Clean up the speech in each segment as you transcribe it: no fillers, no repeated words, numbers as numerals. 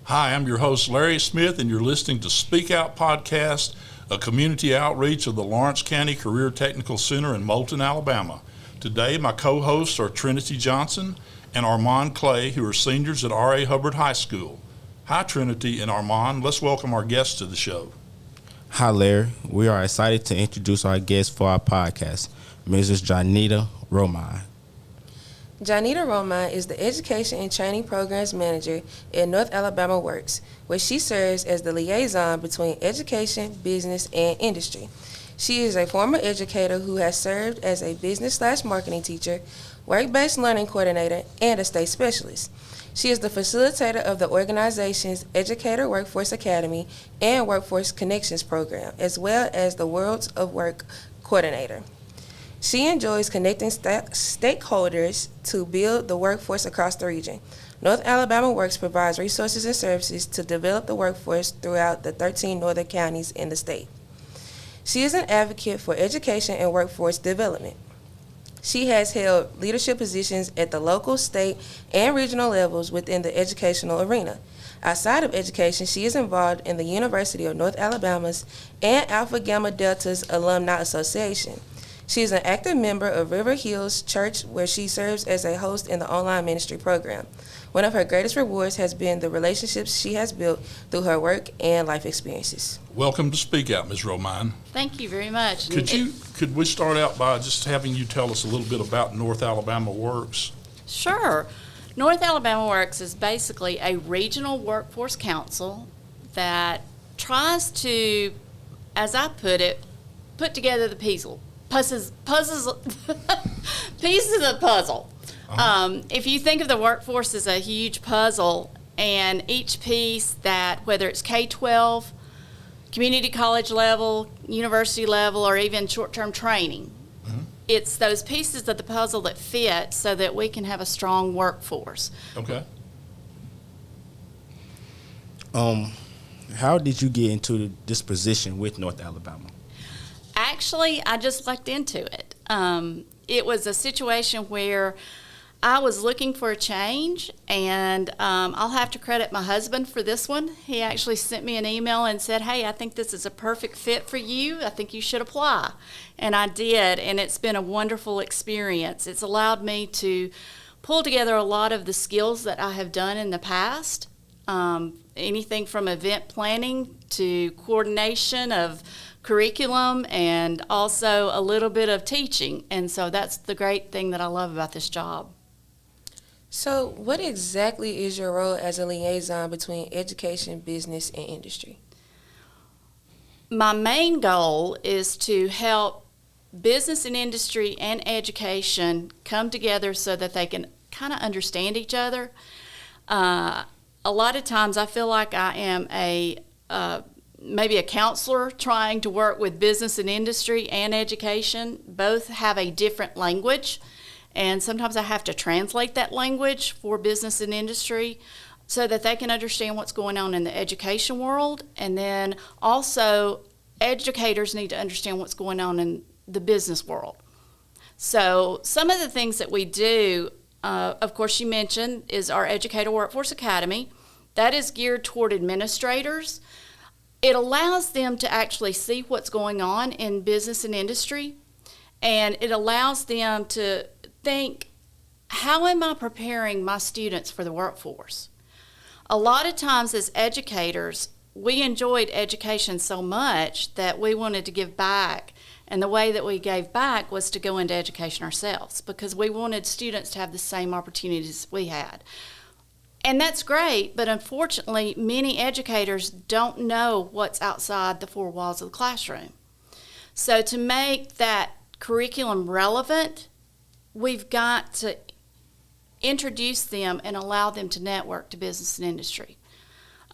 Hi, I'm your host, Larry Smith, and you're listening to SpeakOut Podcast, a community outreach of the Lawrence County Career Technical Center in Moulton, Alabama. Today, my co-hosts are Trinitee Johnson and Armon Clay, who are seniors at R.A. Hubbard High School. Hi, Trinitee and Armon. Let's welcome our guests to the show. Hi, Larry. We are excited to introduce our guest for our podcast, Mrs. Johnita Romine. Johnita Romine is the Education and Training Programs Manager at North Alabama Works, where she serves as the liaison between education, business, and industry. She is a former educator who has served as a business/marketing teacher, work-based learning coordinator, and a state specialist. She is the facilitator of the organization's Educator Workforce Academy and Workforce Connections program, as well as the Worlds of Work coordinator. She enjoys connecting stakeholders to build the workforce across the region. North Alabama Works provides resources and services to develop the workforce throughout the 13 northern counties in the state. She is an advocate for education and workforce development. She has held leadership positions at the local, state, and regional levels within the educational arena. Outside of education, she is involved in the University of North Alabama's and Alpha Gamma Delta's Alumni Association. She is an active member of River Hills Church, where she serves as a host in the online ministry program. One of her greatest rewards has been the relationships she has built through her work and life experiences. Welcome to Speak Out, Ms. Romine. Thank you very much. Could we start out by just having you tell us a little bit about North Alabama Works? Sure. North Alabama Works is basically a regional workforce council that tries to, as I put it, put together the pieces pieces of puzzle. If you think of the workforce as a huge puzzle, and each piece that, whether it's K-12, community college level, university level, or even short-term training, it's those pieces of the puzzle that fit so that we can have a strong workforce. Okay. How did you get into this position with North Alabama? Actually, I just lucked into it. It was a situation where I was looking for a change, and I'll have to credit my husband for this one. He actually sent me an email and said, "Hey, I think this is a perfect fit for you. I think you should apply." And I did, and it's been a wonderful experience. It's allowed me to pull together a lot of the skills that I have done in the past, anything from event planning to coordination of curriculum, and also a little bit of teaching. And so that's the great thing that I love about this job. So what exactly is your role as a liaison between education, business, and industry? My main goal is to help business and industry and education come together so that they can kind of understand each other. A lot of times I feel like I am maybe a counselor trying to work with business and industry and education. Both have a different language, and sometimes I have to translate that language for business and industry so that they can understand what's going on in the education world. And then also educators need to understand what's going on in the business world. So some of the things that we do, of course you mentioned, is our Educator Workforce Academy. That is geared toward administrators. It allows them to actually see what's going on in business and industry, and it allows them to think, how am I preparing my students for the workforce? A lot of times as educators, we enjoyed education so much that we wanted to give back, and the way that we gave back was to go into education ourselves because we wanted students to have the same opportunities we had. And that's great, but unfortunately, many educators don't know what's outside the four walls of the classroom. So to make that curriculum relevant, we've got to introduce them and allow them to network to business and industry.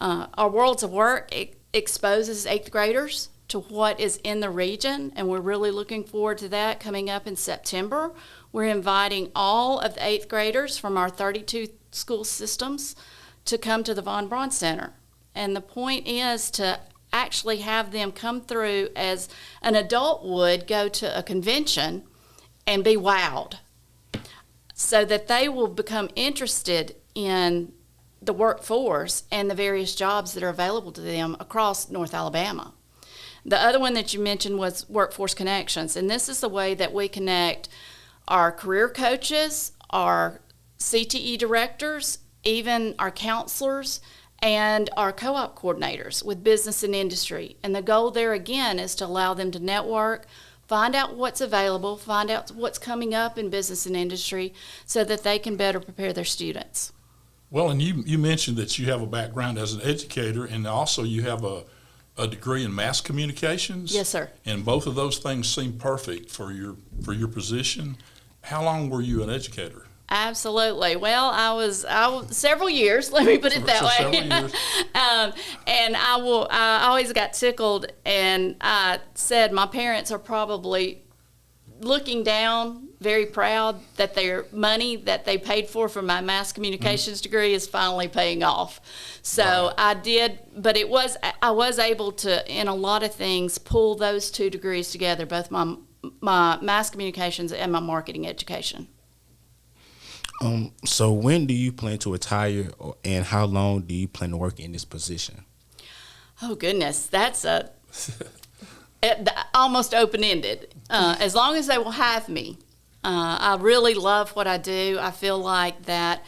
Our Worlds of Work exposes 8th graders to what is in the region, and we're really looking forward to that coming up in September. We're inviting all of the 8th graders from our 32 school systems to come to the Von Braun Center. And the point is to actually have them come through as an adult would go to a convention and be wowed, so that they will become interested in the workforce and the various jobs that are available to them across North Alabama. The other one that you mentioned was Workforce Connections, and this is the way that we connect our career coaches, our CTE directors, even our counselors, and our co-op coordinators with business and industry. And the goal there, again, is to allow them to network, find out what's available, find out what's coming up in business and industry so that they can better prepare their students. Well, and you mentioned that you have a background as an educator, and also you have a degree in mass communications. Yes, sir. And both of those things seem perfect for your position. How long were you an educator? Absolutely. Well, I was several years. Let me put it that So way. several years. And I always got tickled, and I said my parents are probably looking down, very proud that their money that they paid for my mass communications degree is finally paying off. So Right. I did, but I was able to, in a lot of things, pull those two degrees together, both my mass communications and my marketing education. So when do you plan to retire, and how long do you plan to work in this position? Oh goodness, that's almost open-ended. As long as they will have me. I really love what I do. I feel like that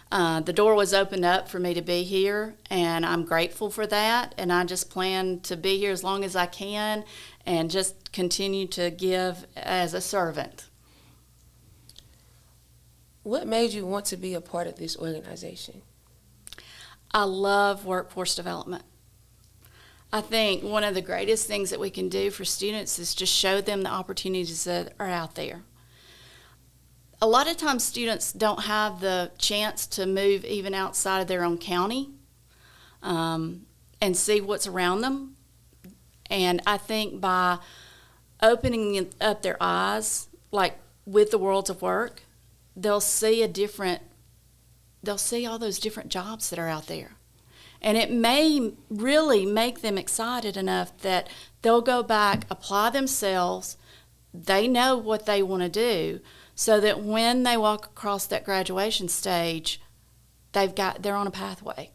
the door was opened up for me to be here, and I'm grateful for that. And I just plan to be here as long as I can and just continue to give as a servant. What made you want to be a part of this organization? I love workforce development. I think one of the greatest things that we can do for students is just show them the opportunities that are out there. A lot of times students don't have the chance to move even outside of their own county and see what's around them. And I think by opening up their eyes, like with the worlds of work, they'll see all those different jobs that are out there. And it may really make them excited enough that they'll go back, apply themselves, they know what they want to do, so that when they walk across that graduation stage, they're on a pathway.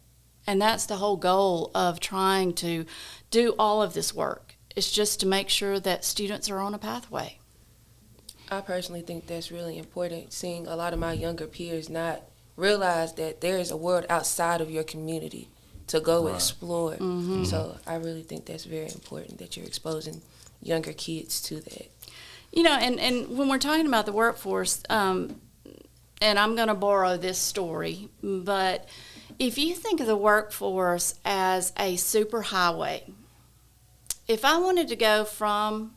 And that's the whole goal of trying to do all of this work, is just to make sure that students are on a pathway. I personally think that's really important, seeing a lot of my younger peers not realize that there is a world outside of your community to go Right. explore. Mm-hmm. So I really think that's very important that you're exposing younger kids to that. You know, and when we're talking about the workforce, and I'm going to borrow this story, but if you think of the workforce as a superhighway, if I wanted to go from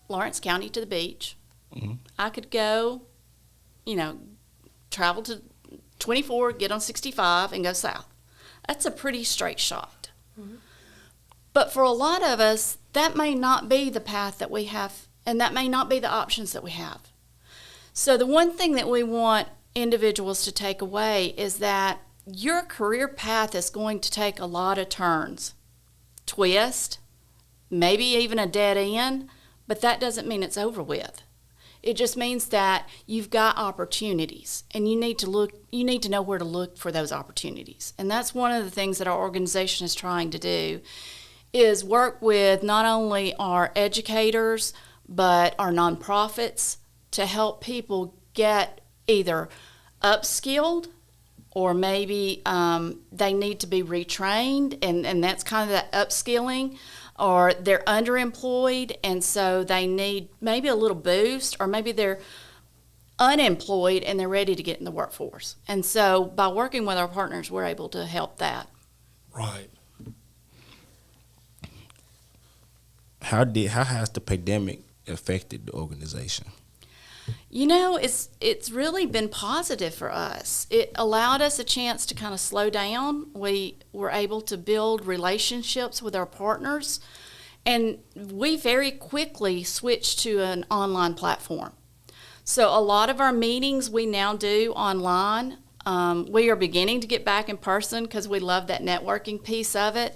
Lawrence County to the beach, I could go, travel to 24, get on 65, and go south. That's a pretty straight shot. Mm-hmm. But for a lot of us, that may not be the path that we have, and that may not be the options that we have. So the one thing that we want individuals to take away is that your career path is going to take a lot of turns, twist, maybe even a dead end, but that doesn't mean it's over with. It just means that you've got opportunities, and you need to know where to look for those opportunities. And that's one of the things that our organization is trying to do, is work with not only our educators, but our nonprofits to help people get either upskilled, or maybe they need to be retrained, and that's kind of that upskilling, or they're underemployed, and so they need maybe a little boost, or maybe they're unemployed and they're ready to get in the workforce. And so by working with our partners, we're able to help that. Right. How has the pandemic affected the organization? It's really been positive for us. It allowed us a chance to kind of slow down. We were able to build relationships with our partners, and we very quickly switched to an online platform. So a lot of our meetings we now do online. We are beginning to get back in person because we love that networking piece of it.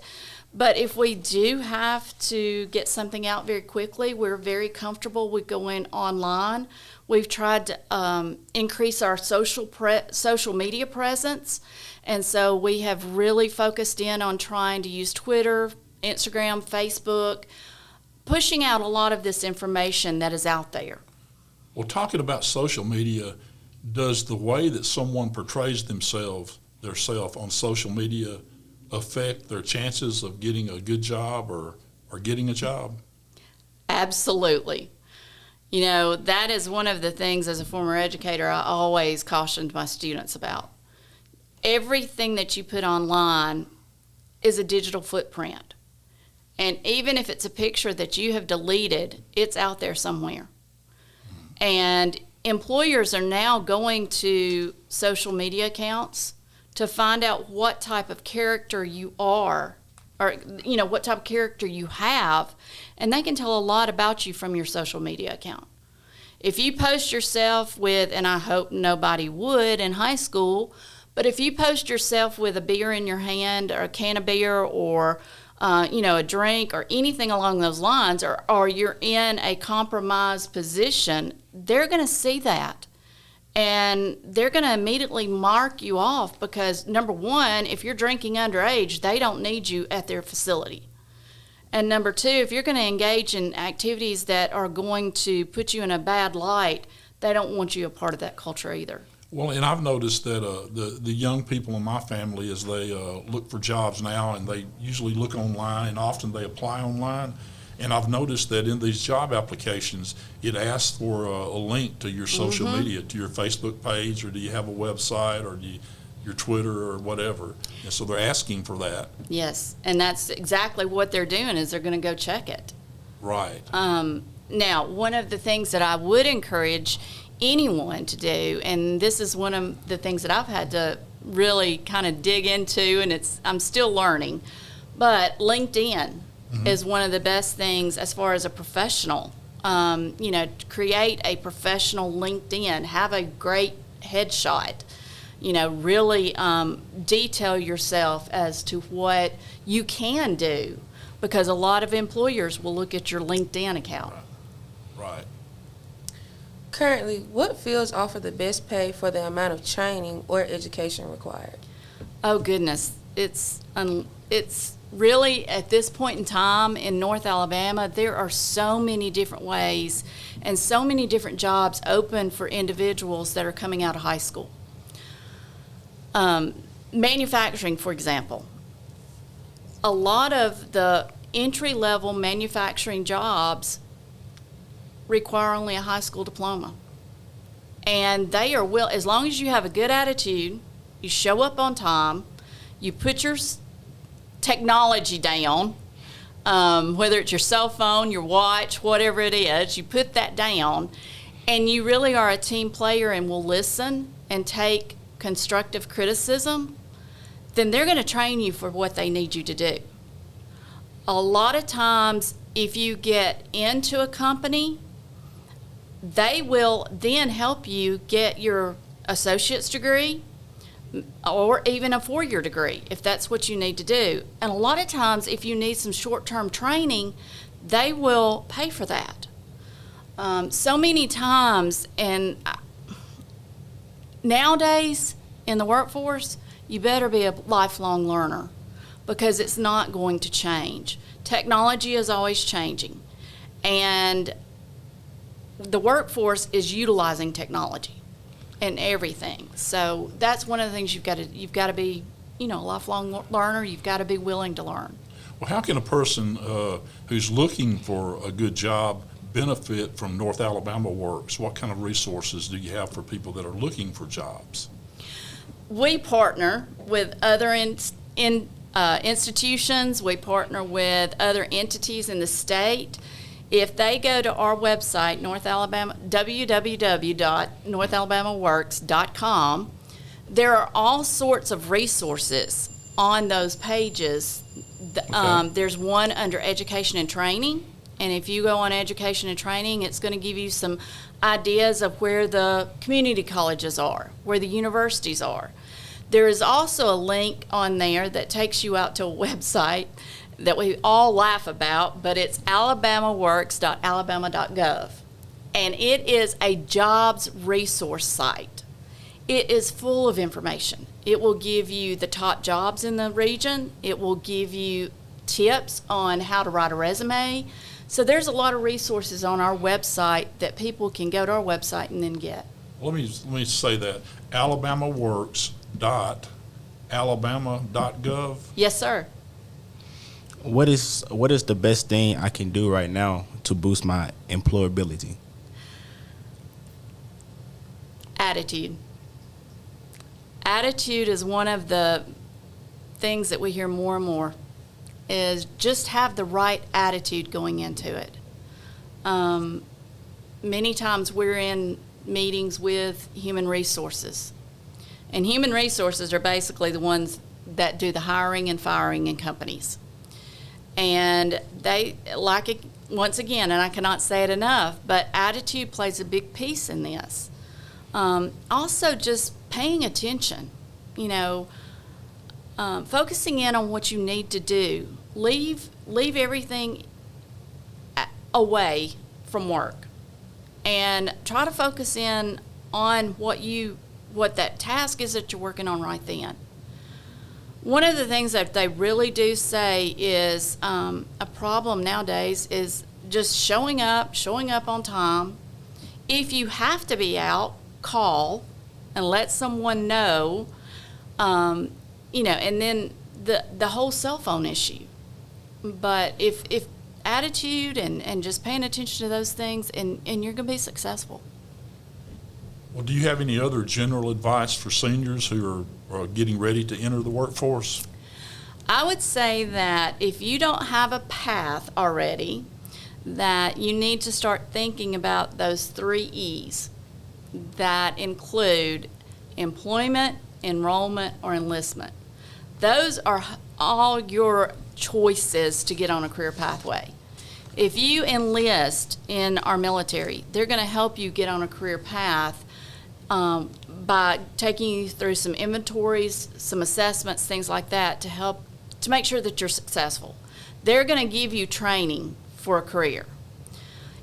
But if we do have to get something out very quickly, we're very comfortable with going online. We've tried to increase our social media presence, and so we have really focused in on trying to use Twitter, Instagram, Facebook, pushing out a lot of this information that is out there. Well, talking about social media, does the way that someone portrays themselves on social media affect their chances of getting a good job or getting a job? Absolutely. You know, that is one of the things as a former educator I always cautioned my students about. Everything that you put online is a digital footprint. And even if it's a picture that you have deleted, it's out there somewhere. And employers are now going to social media accounts to find out what type of character you are, or what type of character you have, and they can tell a lot about you from your social media account. If you post yourself with, and I hope nobody would in high school, but if you post yourself with a beer in your hand or a can of beer or a drink or anything along those lines, or you're in a compromised position, they're going to see that. And they're going to immediately mark you off because, number one, if you're drinking underage, they don't need you at their facility. And number two, if you're going to engage in activities that are going to put you in a bad light, they don't want you a part of that culture either. Well, and I've noticed that the young people in my family, as they look for jobs now, and they usually look online, and often they apply online. And I've noticed that in these job applications, it asks for a link to your social media, to your Facebook page, or do you have a website, or your Twitter, or whatever. And so they're asking for that. Yes, and that's exactly what they're doing is they're going to go check it. Right. Now, one of the things that I would encourage anyone to do, and this is one of the things that I've had to really kind of dig into, and I'm still learning, but LinkedIn is one of the best things as far as a professional. Create a professional LinkedIn, have a great headshot, really detail yourself as to what you can do, because a lot of employers will look at your LinkedIn account. Right. Currently, what fields offer the best pay for the amount of training or education required? Oh goodness, it's really at this point in time in North Alabama, there are so many different ways and so many different jobs open for individuals that are coming out of high school. Manufacturing, for example. A lot of the entry-level manufacturing jobs require only a high school diploma. And they are as long as you have a good attitude, you show up on time, you put your technology down, whether it's your cell phone, your watch, whatever it is, you put that down, and you really are a team player and will listen and take constructive criticism, then they're going to train you for what they need you to do. A lot of times, if you get into a company, they will then help you get your associate's degree or even a 4-year degree if that's what you need to do. And a lot of times, if you need some short-term training, they will pay for that. So many times, and nowadays in the workforce, you better be a lifelong learner because it's not going to change. Technology is always changing, and the workforce is utilizing technology in everything. So that's one of the things you've got to be, a lifelong learner. You've got to be willing to learn. Well, how can a person who's looking for a good job benefit from North Alabama Works? What kind of resources do you have for people that are looking for jobs? We partner with other institutions. We partner with other entities in the state. If they go to our website, www.northalabamaworks.com, there are all sorts of resources on those pages. Okay. There's one under education and training, and if you go on education and training, it's going to give you some ideas of where the community colleges are, where the universities are. There is also a link on there that takes you out to a website that we all laugh about, but it's alabamaworks.alabama.gov. And it is a jobs resource site. It is full of information. It will give you the top jobs in the region. It will give you tips on how to write a resume. So there's a lot of resources on our website that people can go to our website and then get. Let me say that, alabamaworks.alabama.gov. Yes, sir. What is the best thing I can do right now to boost my employability? Attitude. Attitude is one of the things that we hear more and more, is just have the right attitude going into it. Many times we're in meetings with human resources, and human resources are basically the ones that do the hiring and firing in companies. And they like it, once again, and I cannot say it enough, but attitude plays a big piece in this. Also just paying attention, focusing in on what you need to do. Leave everything away from work and try to focus in on what that task is that you're working on right then. One of the things that they really do say is a problem nowadays is just showing up on time. If you have to be out, call and let someone know, and then the whole cell phone issue. But if attitude and just paying attention to those things, and you're going to be successful. Well, do you have any other general advice for seniors who are getting ready to enter the workforce? I would say that if you don't have a path already, that you need to start thinking about those 3 E's that include employment, enrollment, or enlistment. Those are all your choices to get on a career pathway. If you enlist in our military, they're going to help you get on a career path by taking you through some inventories, some assessments, things like that to make sure that you're successful. They're going to give you training for a career.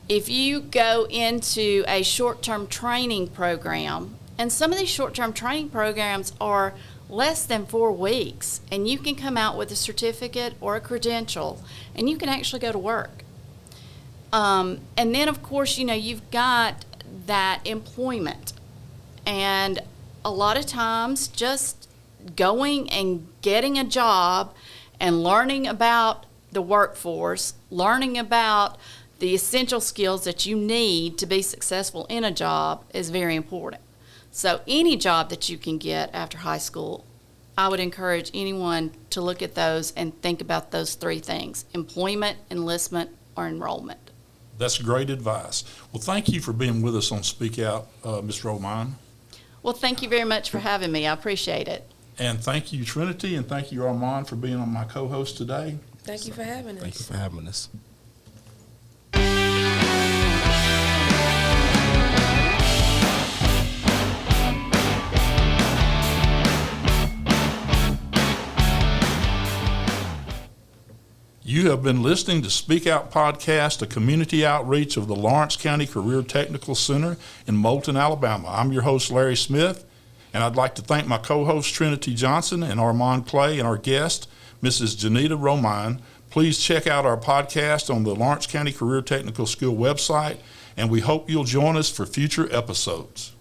If you go into a short-term training program, and some of these short-term training programs are less than 4 weeks, and you can come out with a certificate or a credential, and you can actually go to work. And then, of course, you've got that employment. And a lot of times just going and getting a job and learning about the workforce, learning about the essential skills that you need to be successful in a job is very important. So any job that you can get after high school, I would encourage anyone to look at those and think about those 3 things: employment, enlistment, or enrollment. That's great advice. Well, thank you for being with us on Speak Out, Ms. Romine. Well, thank you very much for having me. I appreciate it. And thank you, Trinitee, and thank you, Armon, for being on my co-host today. Thank you for having us. Thank you for having us. You have been listening to Speak Out Podcast, a community outreach of the Lawrence County Career Technical Center in Moulton, Alabama. I'm your host, Larry Smith, and I'd like to thank my co-hosts, Trinitee Johnson and Armon Clay, and our guest, Mrs. Johnita Romine. Please check out our podcast on the Lawrence County Career Technical School website, and we hope you'll join us for future episodes.